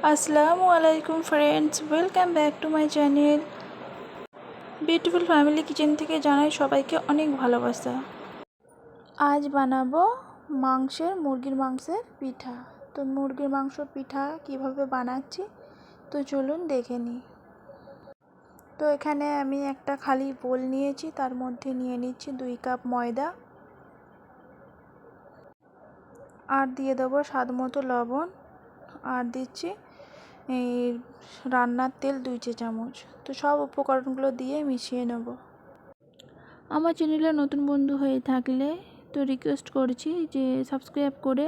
আসসালামু আলাইকুম friends, welcome back to my channel beautiful family kitchen থেকে জানাই সবাইকে অনেক ভালোবাসা। আজ বানাবো মুরগির মাংসের পিঠা। তো মুরগির মাংস পিঠা কিভাবে বানাচ্ছি তো চলুন দেখে নিই। তো এখানে আমি একটা খালি বোল নিয়েছি, তার মধ্যে নিয়ে নিচ্ছি 2 কাপ ময়দা, আর দিয়ে দেবো স্বাদ মতো লবণ, আর দিচ্ছি এই রান্নার তেল 2 চা চামচ। তো সব উপকরণগুলো দিয়ে মিশিয়ে নেব। আমার চ্যানেলে নতুন বন্ধু হয়ে থাকলে তো রিকোয়েস্ট করছি যে সাবস্ক্রাইব করে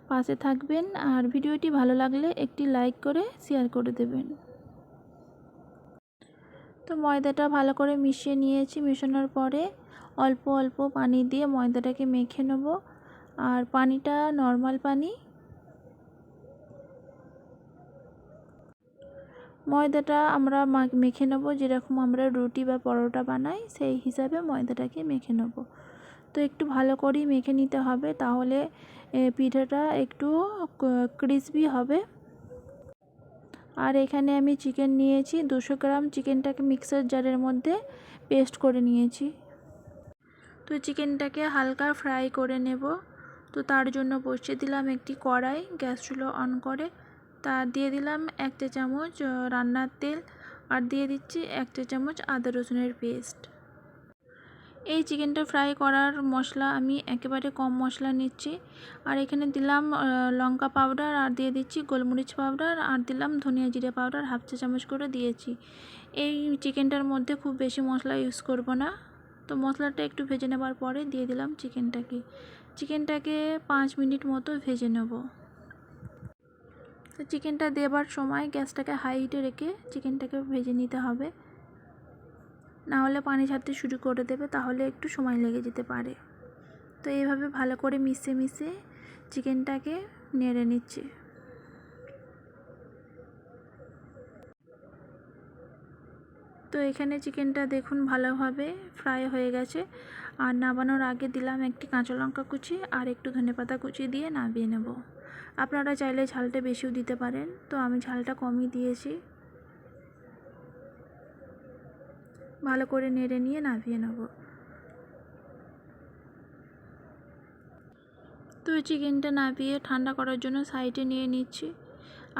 পাশে থাকবেন, আর ভিডিওটি ভালো লাগলে একটি লাইক করে শেয়ার করে দেবেন। তো ময়দাটা ভালো করে মিশিয়ে নিয়েছি। মেশানোর পরে অল্প অল্প পানি দিয়ে ময়দাটাকে মেখে নেব, আর পানিটা নর্মাল পানি। ময়দাটা আমরা মেখে নেব যেরকম আমরা রুটি বা পরোটা বানাই সেই হিসাবে ময়দাটাকে মেখে নেব। তো একটু ভালো করেই মেখে নিতে হবে, তাহলে পিঠাটা একটু ক্রিসপি হবে। আর এখানে আমি চিকেন নিয়েছি 200 গ্রাম। চিকেনটাকে মিক্সার জারের মধ্যে পেস্ট করে নিয়েছি। তো চিকেনটাকে হালকা ফ্রাই করে নেব। তো তার জন্য বসিয়ে দিলাম একটি কড়াই, গ্যাস চুলো অন করে তা দিয়ে দিলাম 1 চা চামচ রান্নার তেল, আর দিয়ে দিচ্ছি 1 চা চামচ আদা রসুনের পেস্ট। এই চিকেনটা ফ্রাই করার মশলা আমি একেবারে কম মশলা নিচ্ছি। আর এখানে দিলাম লঙ্কা পাউডার, আর দিয়ে দিচ্ছি গোলমরিচ পাউডার, আর দিলাম ধনিয়া জিরে পাউডার 1/2 চা চামচ করে দিয়েছি। এই চিকেনটার মধ্যে খুব বেশি মশলা ইউজ করব না। তো মশলাটা একটু ভেজে নেবার পরে দিয়ে দিলাম চিকেনটাকে 5 মিনিট মতো ভেজে নেব। তো চিকেনটা দেবার সময় গ্যাসটাকে হাই হিটে রেখে চিকেনটাকে ভেজে নিতে হবে, না হলে পানি ছাড়তে শুরু করে দেবে, তাহলে একটু সময় লেগে যেতে পারে। তো এইভাবে ভালো করে মিশিয়ে চিকেনটাকে নেড়ে নিচ্ছি। তো এখানে চিকেনটা দেখুন ভালোভাবে ফ্রাই হয়ে গেছে। আর নামানোর আগে দিলাম একটি কাঁচা লঙ্কা কুচি আর একটু ধনেপাতা কুচি দিয়ে নামিয়ে নেব। আপনারা চাইলে ঝালটা বেশিও দিতে পারেন, তো আমি ঝালটা কমই দিয়েছি। ভালো করে নেড়ে নিয়ে নামিয়ে নেব। তো চিকেনটা নামিয়ে ঠান্ডা করার জন্য সাইডে নিয়ে নিচ্ছি।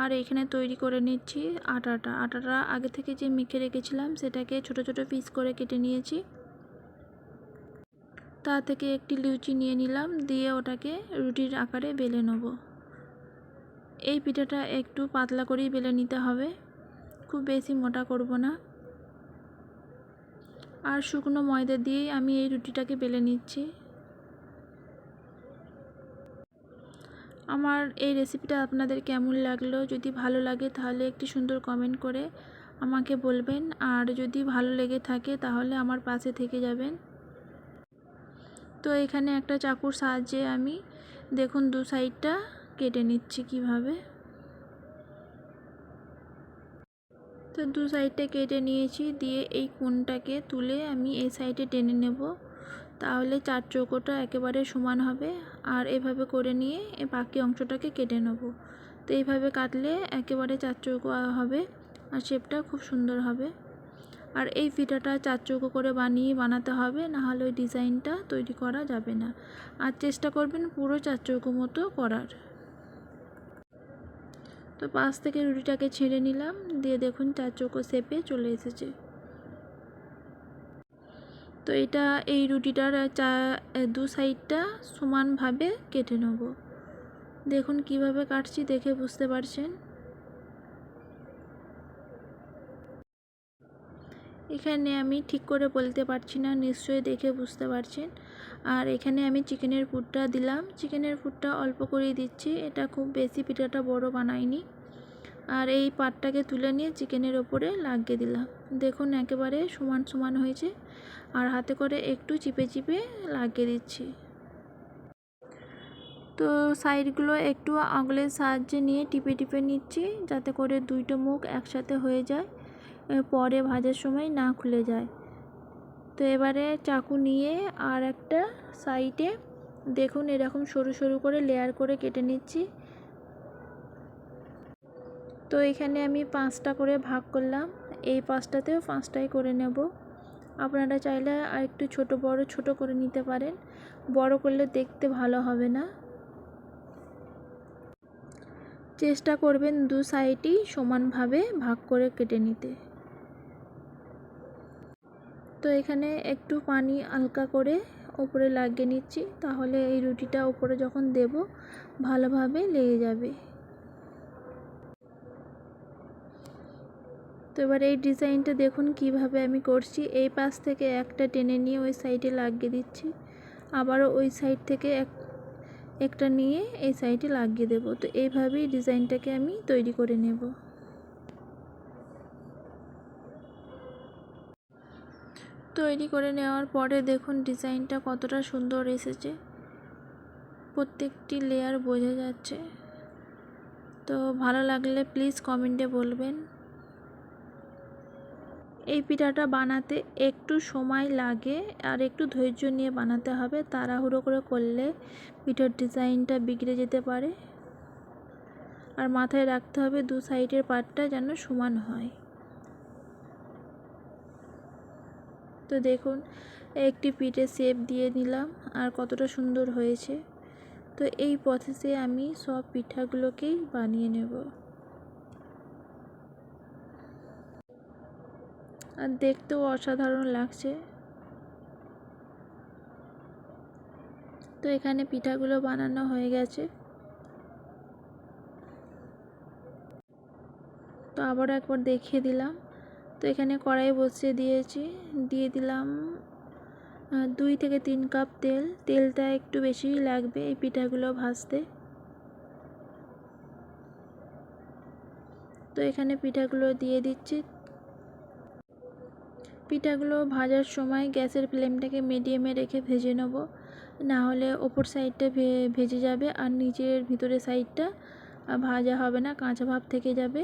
আর এখানে তৈরি করে নিচ্ছি আটাটা আগে থেকে যে মেখে রেখেছিলাম সেটাকে ছোট ছোট পিস করে কেটে নিয়েছি। তা থেকে একটি লুচি নিয়ে নিলাম, দিয়ে ওটাকে রুটির আকারে বেলে নেব। এই পিঠাটা একটু পাতলা করেই বেলে নিতে হবে, খুব বেশি মোটা করব না। আর শুকনো ময়দা দিয়েই আমি এই রুটিটাকে বেলে নিচ্ছি। আমার এই রেসিপিটা আপনাদের কেমন লাগলো, যদি ভালো লাগে তাহলে একটি সুন্দর কমেন্ট করে আমাকে বলবেন, আর যদি ভালো লেগে থাকে তাহলে আমার পাশে থেকে যাবেন। তো এখানে একটা চাকুর সাহায্যে আমি দেখুন 2 সাইডটা কেটে নিচ্ছি কিভাবে। তো 2 সাইডটা কেটে নিয়েছি, দিয়ে এই কোণটাকে তুলে আমি এই সাইডে টেনে নেব, তাহলে 4 চৌকোটা একেবারে সমান হবে। আর এভাবে করে নিয়ে বাকি অংশটাকে কেটে নেব। তো এইভাবে কাটলে একেবারে 4 চৌকো হবে, আর শেপটা খুব সুন্দর হবে। আর এই পিঠাটা 4 চৌকো করে বানাতে হবে, না হলে ওই ডিজাইনটা তৈরি করা যাবে না। আর চেষ্টা করবেন পুরো 4 চৌকো মতো করার। তো পাশ থেকে রুটিটাকে ছেড়ে নিলাম, দিয়ে দেখুন 4 চৌকো শেপে চলে এসেছে। তো এই রুটিটার 2 সাইডটা সমানভাবে কেটে নেব। দেখুন কিভাবে কাটছি, দেখে বুঝতে পারছেন। এখানে আমি ঠিক করে বলতে পারছি না, নিশ্চয়ই দেখে বুঝতে পারছেন। আর এখানে আমি চিকেনের পুরটা দিলাম, চিকেনের পুরটা অল্প করেই দিচ্ছি, এটা খুব বেশি পিঠাটা বড় বানাইনি। আর এই পাটটাকে তুলে নিয়ে চিকেনের ওপরে লাগিয়ে দিলাম। দেখুন একেবারে সমান সমান হয়েছে। আর হাতে করে একটু চিপে চিপে লাগিয়ে দিচ্ছি। তো সাইডগুলো একটু আঙুলের সাহায্যে নিয়ে টিপে টিপে নিচ্ছি, যাতে করে 2টো মুখ একসাথে হয়ে যায়, পরে ভাজার সময় না খুলে যায়। তো এবারে চাকু নিয়ে আর একটা সাইডে দেখুন এরকম সরু সরু করে লেয়ার করে কেটে নিচ্ছি। তো এখানে আমি 5টা করে ভাগ করলাম, এই 5টাতেও 5টাই করে নেব। আপনারা চাইলে আর একটু ছোট করে নিতে পারেন, বড় করলে দেখতে ভালো হবে না। চেষ্টা করবেন দু সাইডই সমানভাবে ভাগ করে কেটে নিতে। তো এখানে একটু পানি হালকা করে উপরে লাগিয়ে নিচ্ছি, তাহলে এই রুটিটা উপরে যখন দেব ভালোভাবে লেগে যাবে। তো এবার এই ডিজাইনটা দেখুন কিভাবে আমি করছি। এই পাশ থেকে একটা টেনে নিয়ে ওই সাইডে লাগিয়ে দিচ্ছি, আবারও ওই সাইড থেকে একটা নিয়ে এই সাইডে লাগিয়ে দেব। তো এইভাবেই ডিজাইনটাকে আমি তৈরি করে নেব। তৈরি করে নেওয়ার পরে দেখুন ডিজাইনটা কতটা সুন্দর এসেছে, প্রত্যেকটি লেয়ার বোঝা যাচ্ছে। তো ভালো লাগলে প্লিজ কমেন্টে বলবেন। এই পিঠাটা বানাতে একটু সময় লাগে আর একটু ধৈর্য নিয়ে বানাতে হবে, তাড়াহুড়ো করে করলে পিঠার ডিজাইনটা বিগড়ে যেতে পারে। আর মাথায় রাখতে হবে দু সাইডের পাটটা যেন সমান হয়। তো দেখুন একটি পিঠে শেপ দিয়ে নিলাম আর কতটা সুন্দর হয়েছে। তো এই প্রসেসে আমি সব পিঠাগুলোকেই বানিয়ে নেব। আর দেখতেও অসাধারণ লাগছে। তো এখানে পিঠাগুলো বানানো হয়ে গেছে। তো আবারও একবার দেখিয়ে দিলাম। তো এখানে কড়াই বসিয়ে দিয়েছি, দিয়ে দিলাম 2 থেকে 3 কাপ তেল। তেলটা একটু বেশিই লাগবে এই পিঠাগুলো ভাজতে। তো এখানে পিঠাগুলো দিয়ে দিচ্ছি। পিঠাগুলো ভাজার সময় গ্যাসের ফ্লেমটাকে মিডিয়ামে রেখে ভেজে নেব, না হলে ওপর সাইডটা ভেজে যাবে আর নিচের ভিতরের সাইডটা ভাজা হবে না, কাঁচা ভাব থেকে যাবে।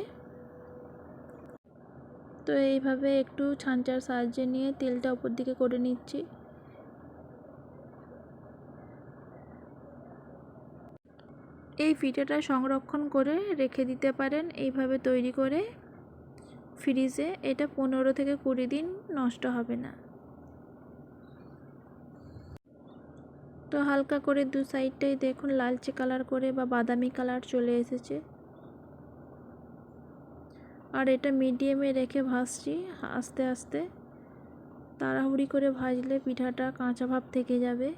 তো এইভাবে একটু ছাঁচার সাহায্যে নিয়ে তেলটা উপর দিকে করে নিচ্ছি। এই পিঠাটা সংরক্ষণ করে রেখে দিতে পারেন এইভাবে তৈরি করে ফ্রিজে। এটা 15 থেকে 20 দিন নষ্ট হবে না। তো হালকা করে দু সাইডটাই দেখুন লালচে কালার করে বা বাদামি কালার চলে এসেছে। আর এটা মিডিয়ামে রেখে ভাজছি আস্তে আস্তে, তাড়াহুড়ি করে ভাজলে পিঠাটা কাঁচা ভাব থেকে যাবে।